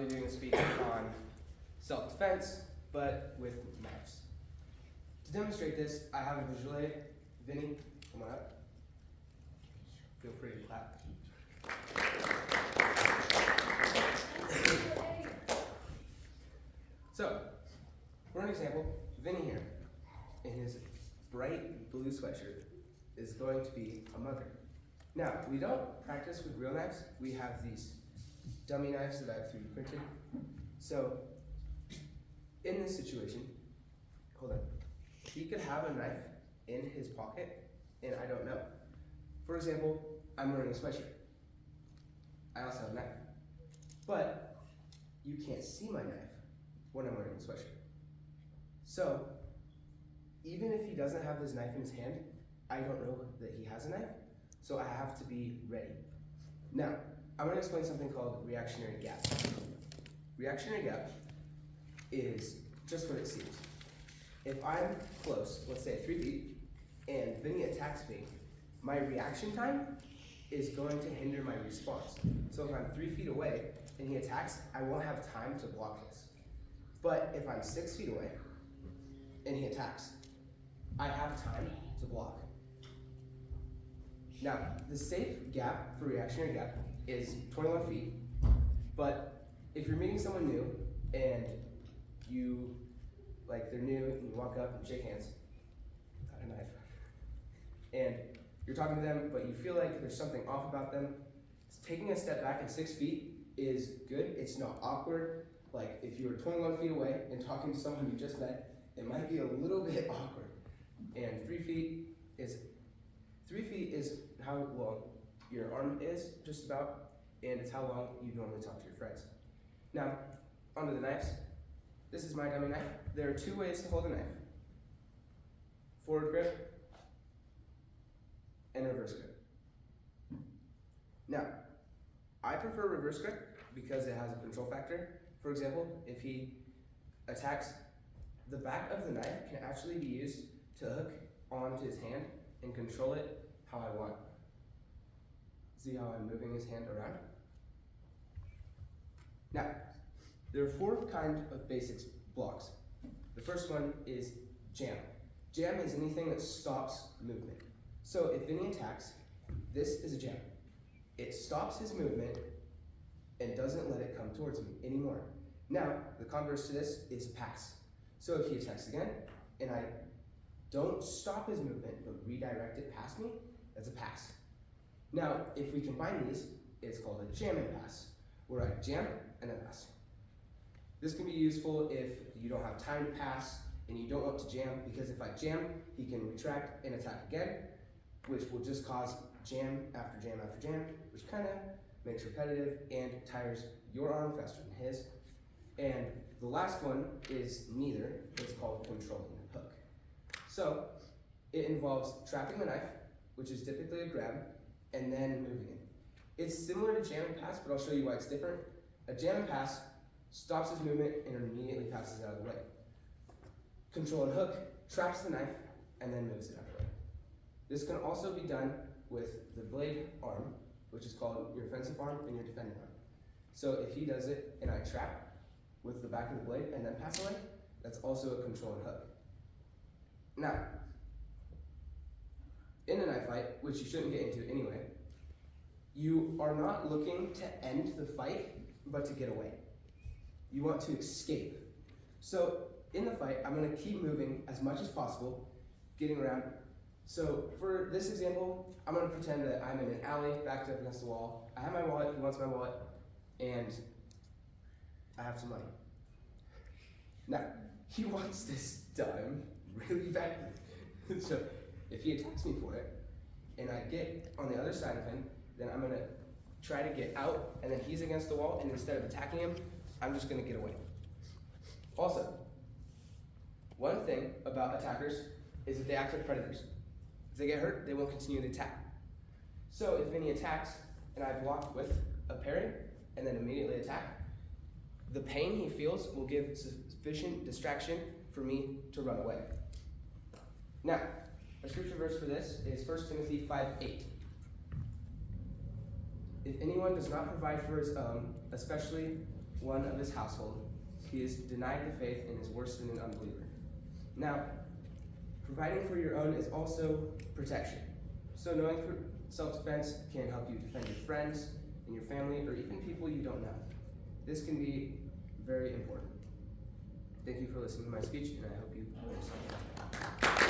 be doing a speech on self-defense, but with knives. To demonstrate this, I have a visual aid. Vinny, come on up. Feel free to clap. So, for an example, Vinny here, in his bright blue sweatshirt, is going to be a mugger. Now, we don't practice with real knives. We have these dummy knives that I've 3D printed. So, in this situation, hold on, he could have a knife in his pocket, and I don't know. For example, I'm wearing a sweatshirt. I also have a knife. But you can't see my knife when I'm wearing a sweatshirt. So, even if he doesn't have his knife in his hand, I don't know that he has a knife, so I have to be ready. Now, I'm going to explain something called reactionary gap. Reactionary gap is just what it seems. If I'm close, let's say 3 feet, and Vinny attacks me, my reaction time is going to hinder my response. So if I'm 3 feet away and he attacks, I won't have time to block this. But if I'm 6 feet away and he attacks, I have time to block. Now, the safe gap for reactionary gap is 21 feet, but if you're meeting someone new and they're new and you walk up and shake hands, without a knife, and you're talking to them, but you feel like there's something off about them, taking a step back at 6 feet is good. It's not awkward. Like if you were 21 feet away and talking to someone you just met, it might be a little bit awkward. And 3 feet is how long your arm is, just about, and it's how long you normally talk to your friends. Now, onto the knives. This is my dummy knife. There are 2 ways to hold a knife. Forward grip and reverse grip. Now, I prefer reverse grip because it has a control factor. For example, if he attacks, the back of the knife can actually be used to hook onto his hand and control it how I want. See how I'm moving his hand around? Now, there are 4 kinds of basic blocks. The first one is jam. Jam is anything that stops movement. So if Vinny attacks, this is a jam. It stops his movement and doesn't let it come towards me anymore. Now, the converse to this is pass. So if he attacks again, and I don't stop his movement, but redirect it past me, that's a pass. Now, if we combine these, it's called a jam and pass, where I jam and then pass. This can be useful if you don't have time to pass and you don't want to jam, because if I jam, he can retract and attack again, which will just cause jam after jam after jam, which kind of makes repetitive and tires your arm faster than his. And the last one is neither. It's called controlling the hook. So it involves trapping the knife, which is typically a grab, and then moving it. It's similar to jam and pass, but I'll show you why it's different. A jam and pass stops his movement and immediately passes it out of the way. Control and hook traps the knife and then moves it out of the way. This can also be done with the blade arm, which is called your offensive arm and your defending arm. So if he does it and I trap with the back of the blade and then pass away, that's also a control and hook. Now, in a knife fight, which you shouldn't get into anyway, you are not looking to end the fight, but to get away. You want to escape. So in the fight, I'm going to keep moving as much as possible, getting around. So for this example, I'm going to pretend that I'm in an alley, backed up against the wall. I have my wallet, he wants my wallet, and I have some money. Now, he wants this dime really badly. So if he attacks me for it, and I get on the other side of him, then I'm going to try to get out, and then he's against the wall, and instead of attacking him, I'm just going to get away. Also, one thing about attackers is that they act like predators. If they get hurt, they won't continue the attack. So if Vinny attacks, and I block with a parry, and then immediately attack, the pain he feels will give sufficient distraction for me to run away. Now, our scripture verse for this is 1 Timothy 5:8. If anyone does not provide for his own, especially one of his household, he is denied the faith and is worse than an unbeliever. Now, providing for your own is also protection. So knowing for self-defense can help you defend your friends and your family, or even people you don't know. This can be very important. Thank you for listening to my speech, and I hope you learned something.